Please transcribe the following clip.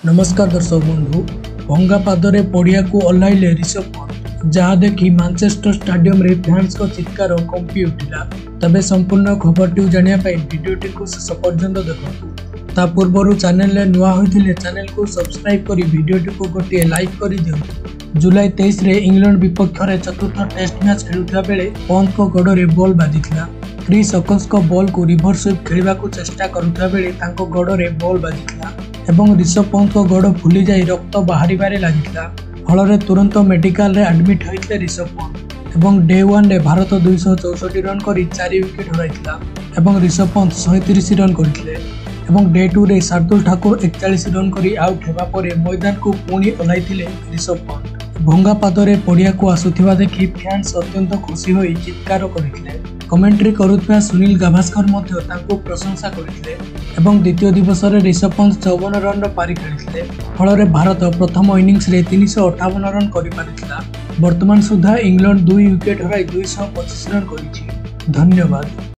नमस्कार दर्शक बंधु भंगा पादरे पड़िया को ओह्लाइले ऋषभ पंत जहाँ देखि मैनचेस्टर स्टेडियम रे फैंस को चित्कार कंपी उठिला। तबे संपूर्ण खबरटी जानिया भिडियोटी को शेष पर्यंत देखु। ता पूर्व चैनल रे नुआ होइथिले चैनल को सब्सक्राइब करी भिडियोटी को गोटे लाइक करी दियंतु। जुलाई 23 रे इंग्लैंड विपक्ष रे चतुर्थ टेस्ट मैच खेलुथिबा बेले पंत को गोड़ रे बॉल बाजिथिला। क्रिस ओकस को बॉल को रिवर्स स्वीप खेलिबा को चेष्टा करुथिबा बेले तांको गोड़ रे बॉल बाजिथिला एवं ऋषभ पंत को गोड़ फुली जाई रक्त बाहरिबारे लागिथिला। फल तुरंत मेडिकल रे एडमिट होइथिले ऋषभ पंत एवं डे 1 रे भारत 264 रन करी 4 विकेट हराइथिला एवं ऋषभ पंत 130 रन करथिले एवं डे 2 रे शार्दुल ठाकुर 41 रन करी आउट हेबा परे मैदान को पुणी ओह्लाइथिले ऋषभ पंत। भंगा पादरे पड़िया को आसुथिबा देखि फैंस अत्यंत खुशी होई चित्कार करथिले। कमेंट्री करुथिबा सुनील गाभास्कर मध्य तांको प्रशंसा करथिले एवं द्वितीय दिवस रे ऋषभ पंत 54 रन पारी खेलिथिले। फल रे भारत प्रथम इनिंग्स रे 358 रन करि पारिथिला। वर्तमान सुधा इंग्लैंड 2 विकेट हराई 225 रन करिछि। धन्यवाद।